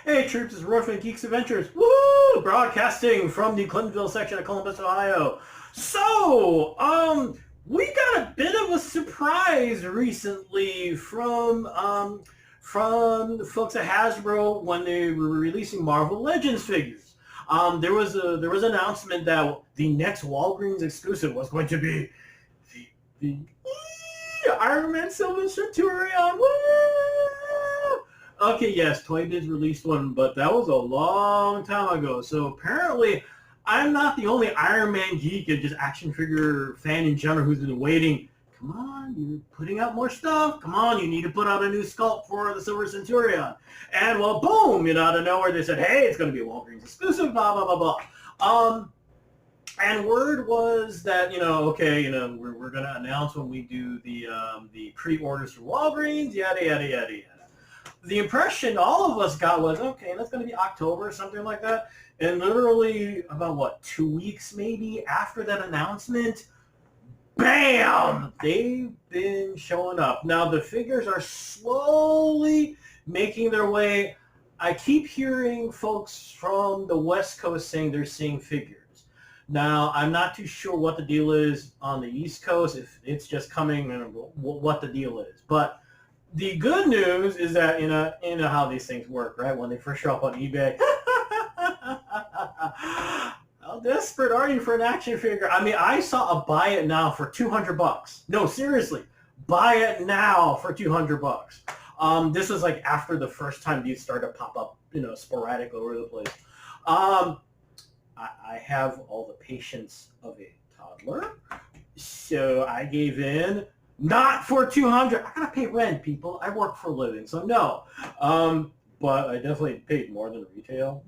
Hey troops, it's Roy from Geeks Adventures. Woo! Broadcasting from the Clintonville section of Columbus, Ohio. So, we got a bit of a surprise recently from the folks at Hasbro when they were releasing Marvel Legends figures. There was an announcement that the next Walgreens exclusive was going to be the Iron Man Silver Centurion. Woo! Okay, yes, Toy Biz released one, but that was a long time ago. So apparently, I'm not the only Iron Man geek and just action figure fan in general who's been waiting. Come on, you're putting out more stuff. Come on, you need to put out a new sculpt for the Silver Centurion. And well, boom, out of nowhere they said, hey, it's going to be a Walgreens exclusive, blah, blah, blah, blah. And word was that, we're going to announce when we do the pre-orders for Walgreens, yada, yada, yada, yada. The impression all of us got was, okay, that's going to be October or something like that. And literally about, 2 weeks maybe after that announcement, bam, they've been showing up. Now, the figures are slowly making their way. I keep hearing folks from the West Coast saying they're seeing figures. Now, I'm not too sure what the deal is on the East Coast, if it's just coming and what the deal is. But the good news is that, you know how these things work, right? When they first show up on eBay. How desperate are you for an action figure? I mean, I saw a buy it now for $200. No, seriously. Buy it now for $200. This was like after the first time these started to pop up, sporadic over the place. I have all the patience of a toddler. So I gave in. Not for $200. I gotta pay rent, people. I work for a living, so no. But I definitely paid more than retail.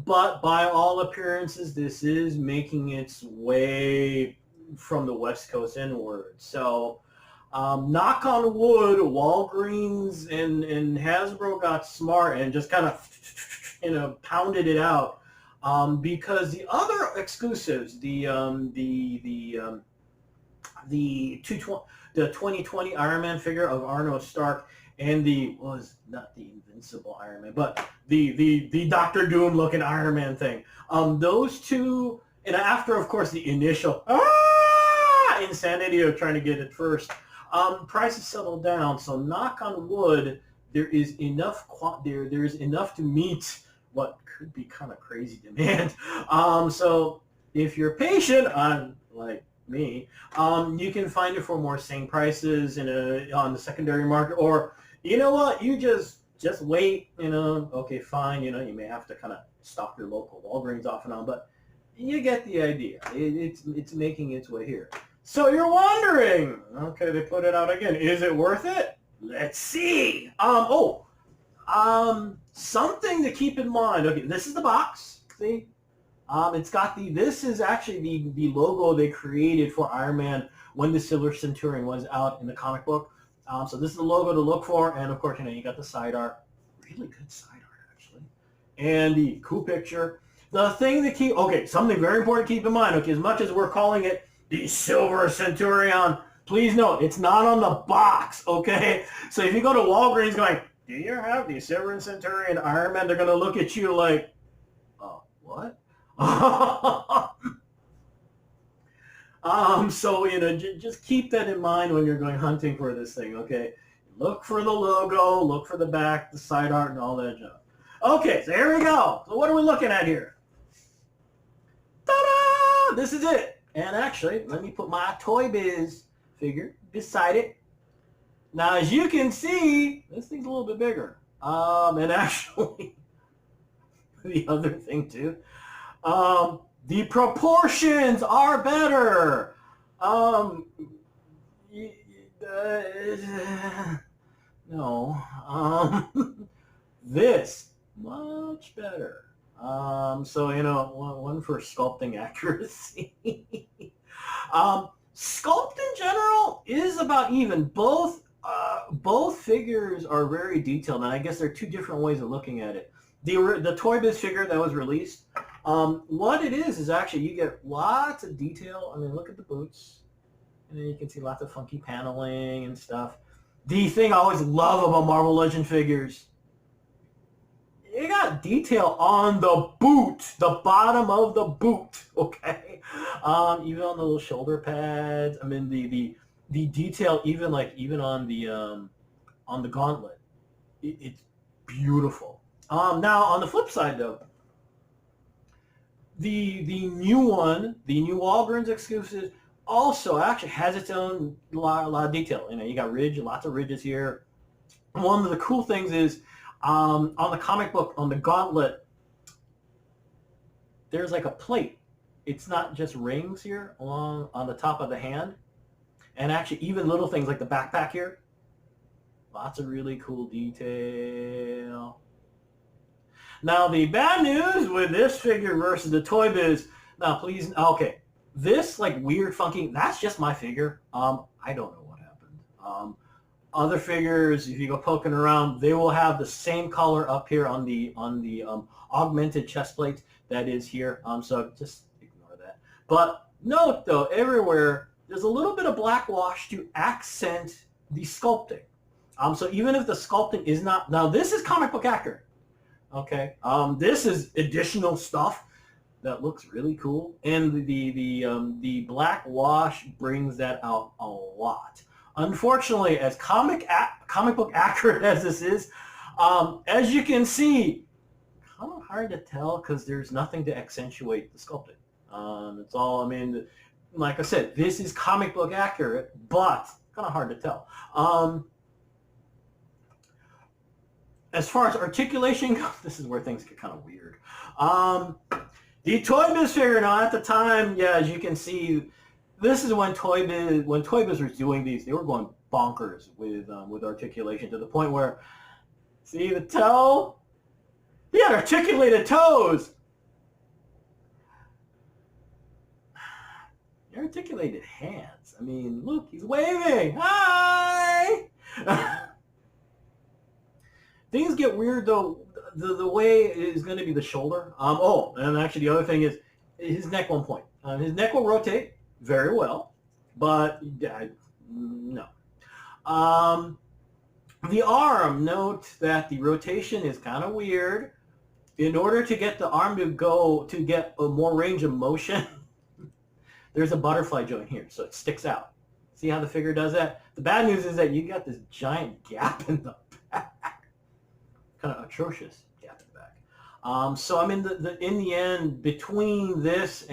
But by all appearances, this is making its way from the West Coast inward. So, knock on wood, Walgreens and Hasbro got smart and just kind of, pounded it out. Because the other exclusives, the 2020 Iron Man figure of Arno Stark and not the Invincible Iron Man, but the Doctor Doom looking Iron Man thing. Those two, and after of course the initial insanity of trying to get it first, prices settled down. So knock on wood, there is enough there is enough to meet what could be kind of crazy demand. So if you're patient, like me, you can find it for more sane prices on the secondary market, or you know what, you just wait, okay, fine, you may have to kind of stock your local Walgreens off and on, but you get the idea. It's making its way here. So you're wondering, okay, they put it out again. Is it worth it? Let's see. Something to keep in mind. Okay, this is the box. See? It's got this is actually the logo they created for Iron Man when the Silver Centurion was out in the comic book. So this is the logo to look for, and of course, you got the side art. Really good side art, actually. And the cool picture. The thing to something very important to keep in mind, okay, as much as we're calling it the Silver Centurion, please note, it's not on the box, okay? So if you go to Walgreens going, do you have the Silver Centurion Iron Man? They're going to look at you like, what? So, just keep that in mind when you're going hunting for this thing, okay? Look for the logo, look for the back, the side art, and all that junk. Okay, so here we go. So what are we looking at here? Ta-da! This is it. And actually, let me put my Toy Biz figure beside it. Now, as you can see, this thing's a little bit bigger. And actually, the other thing too, the proportions are better. No. This much better. So one for sculpting accuracy. Sculpt in general is about even. Both figures are very detailed, and I guess there are two different ways of looking at it. The Toy Biz figure that was released, what it is actually you get lots of detail. I mean, look at the boots, and then you can see lots of funky paneling and stuff. The thing I always love about Marvel Legend figures, it got detail on the boot, the bottom of the boot. Okay, even on the little shoulder pads. I mean the detail, even on the gauntlet. It's beautiful. Now on the flip side though, the new one, the new Walgreens exclusive, also actually has its own lot of detail. You know, you got lots of ridges here. One of the cool things is on the comic book, on the gauntlet, there's like a plate. It's not just rings here along on the top of the hand, and actually even little things like the backpack here. Lots of really cool detail. Now the bad news with this figure versus the Toy Biz. Now please, okay, this like weird funky. That's just my figure. I don't know what happened. Other figures, if you go poking around, they will have the same color up here on the augmented chest plate that is here. So just ignore that. But note though, everywhere there's a little bit of black wash to accent the sculpting. So even if the sculpting is not, now this is comic book accurate. Okay, this is additional stuff that looks really cool, and the black wash brings that out a lot. Unfortunately, as comic book accurate as this is, as you can see, kind of hard to tell because there's nothing to accentuate the sculpting. It's all, I mean, like I said, this is comic book accurate, but kind of hard to tell. As far as articulation goes, this is where things get kind of weird. The Toy Biz figure, now at the time, yeah, as you can see, this is when Toy Biz was doing these, they were going bonkers with articulation to the point where, see the toe? He had articulated toes. He articulated hands. I mean, look, he's waving. Hi! Things get weird though. The way is going to be the shoulder. And actually the other thing is his neck. One point. His neck will rotate very well, but no. The arm. Note that the rotation is kind of weird. In order to get the arm to get a more range of motion, there's a butterfly joint here, so it sticks out. See how the figure does that? The bad news is that you got this giant gap in the back. Kind of atrocious gap in the back. So I mean, in the end, between this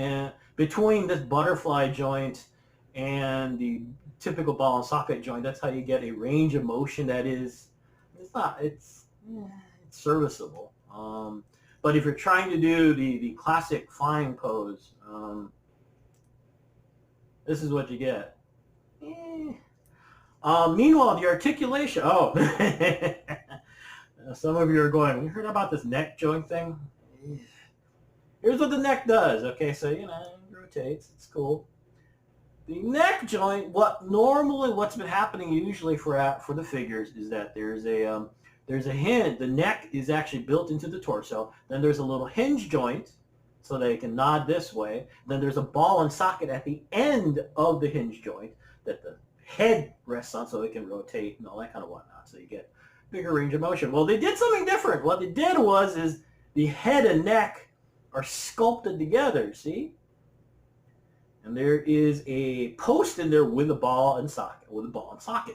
butterfly joint and the typical ball and socket joint, that's how you get a range of motion that is, it's serviceable. But if you're trying to do the classic flying pose, this is what you get. Meanwhile, the articulation. Some of you are going, you heard about this neck joint thing? Here's what the neck does. Okay, so, you know, it rotates. It's cool. The neck joint, what's been happening usually for the figures is that there's a hinge. The neck is actually built into the torso. Then there's a little hinge joint so they can nod this way. Then there's a ball and socket at the end of the hinge joint that the head rests on so it can rotate and all that kind of whatnot. So you get bigger range of motion. Well, they did something different. What they did is the head and neck are sculpted together, see? And there is a post in there with a ball and socket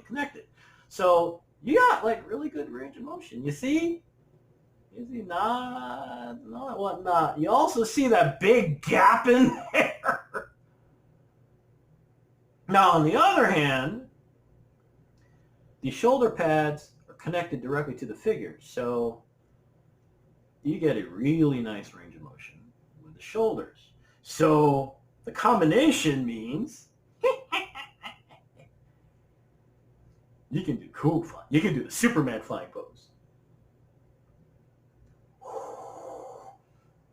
connected. So you got like really good range of motion. You see? You see, not whatnot. You also see that big gap in there. Now, on the other hand, the shoulder pads connected directly to the figure, so you get a really nice range of motion with the shoulders. So the combination means you can do cool fun. You can do the Superman flying pose.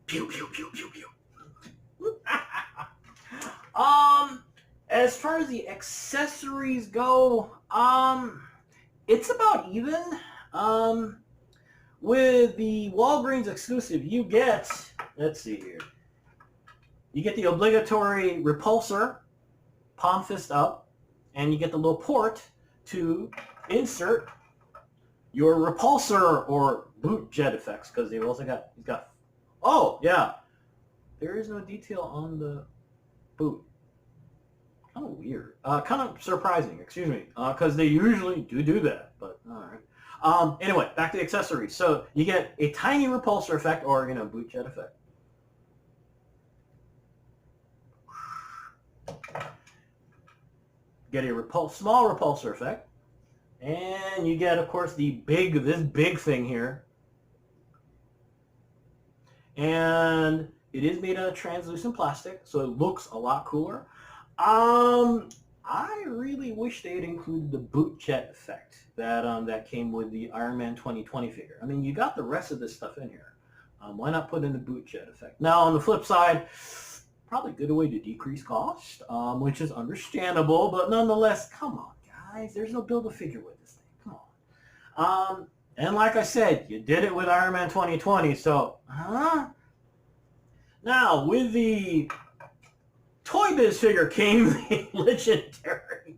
Pew pew pew pew pew. As far as the accessories go, it's about even. With the Walgreens exclusive, you get, let's see here, you get the obligatory repulsor, palm fist up, and you get the little port to insert your repulsor or boot jet effects because they've also he's got. Oh yeah, there is no detail on the boot. Kind of weird. Kind of surprising. Excuse me, because they usually do that. But all right. Anyway, back to the accessories. So you get a tiny repulsor effect, or boot jet effect. Get a small repulsor effect, and you get, of course, this big thing here, and it is made of translucent plastic, so it looks a lot cooler. I really wish they had included the boot jet effect that came with the Iron Man 2020 figure. I mean, you got the rest of this stuff in here. Why not put in the boot jet effect? Now, on the flip side, probably a good way to decrease cost, which is understandable, but nonetheless, come on, guys. There's no Build-A-Figure with this thing. Come on. And like I said, you did it with Iron Man 2020, so, Now, with the Toy Biz figure came the legendary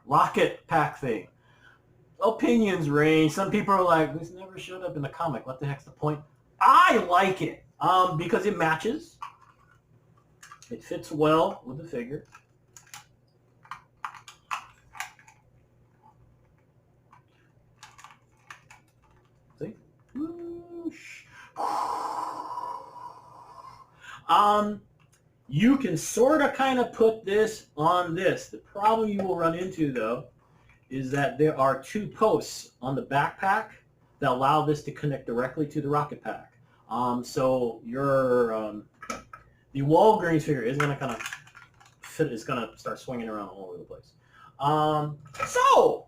rocket pack thing. Opinions range. Some people are like, this never showed up in the comic. What the heck's the point? I like it because it matches. It fits well with the figure. See? You can sort of kind of put this on this. The problem you will run into, though, is that there are two posts on the backpack that allow this to connect directly to the rocket pack. So your the Walgreens figure is going to kind of fit. It's going to start swinging around all over the place. So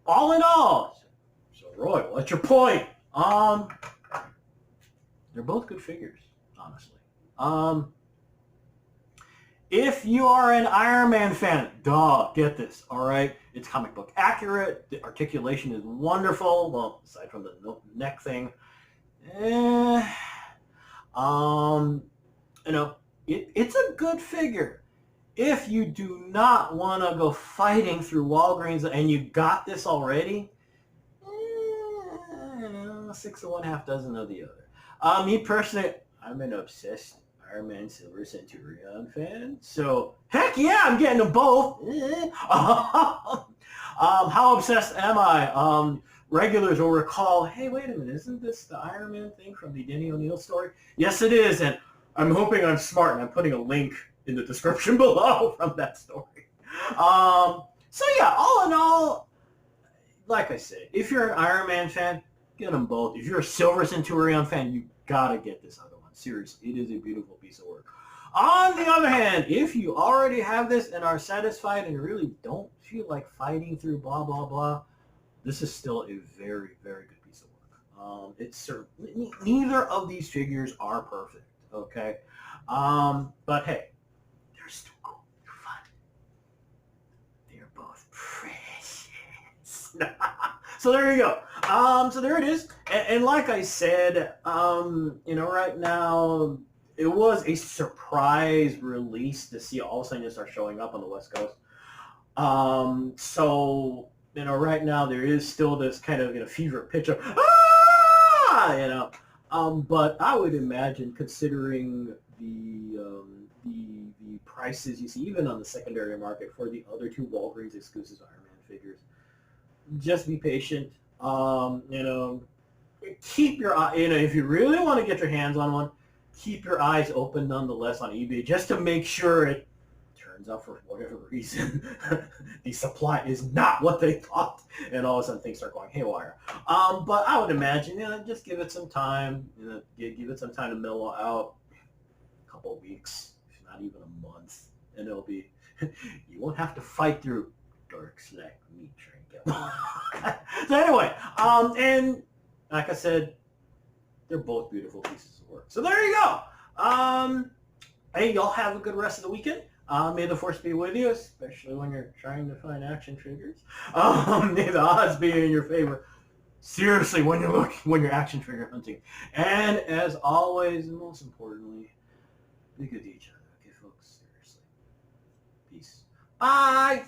all in all, so Roy, what's your point? They're both good figures, honestly. If you are an Iron Man fan, get this, all right? It's comic book accurate. The articulation is wonderful. Well, aside from the neck thing. It's a good figure. If you do not want to go fighting through Walgreens and you got this already, 6 of one, half dozen of the other. Me personally, I'm an obsessed Iron Man Silver Centurion fan, so heck yeah, I'm getting them both. How obsessed am I? Regulars will recall, hey, wait a minute, isn't this the Iron Man thing from the Denny O'Neil story? Yes, it is, and I'm hoping I'm smart, and I'm putting a link in the description below from that story. So yeah, all in all, like I said, if you're an Iron Man fan, get them both. If you're a Silver Centurion fan, you gotta get this other one. Seriously, it is a beautiful piece of work. On the other hand, if you already have this and are satisfied and really don't feel like fighting through blah, blah, blah, this is still a very, very good piece of work. It's neither of these figures are perfect, okay? But hey, they're still cool. They're fun. They're both precious. So there you go. So there it is. And like I said, right now, it was a surprise release to see all of a sudden it start showing up on the West Coast. So, right now there is still this kind of, fever pitch of, but I would imagine, considering the prices you see, even on the secondary market for the other two Walgreens exclusive Iron Man figures, just be patient. Keep your eye, if you really want to get your hands on one, keep your eyes open nonetheless on eBay just to make sure it turns out for whatever reason the supply is not what they thought, and all of a sudden things start going haywire. But I would imagine, just give it some time, give it some time to mellow out, a couple of weeks, if not even a month, and it'll be, you won't have to fight through dark snack meat trinket. So anyway, and like I said, they're both beautiful pieces of work. So there you go. Hey, y'all have a good rest of the weekend. May the force be with you, especially when you're trying to find action figures. May the odds be in your favor. Seriously, when you're action figure hunting. And as always, and most importantly, be good to each other. Okay, folks? Seriously. Peace. Bye.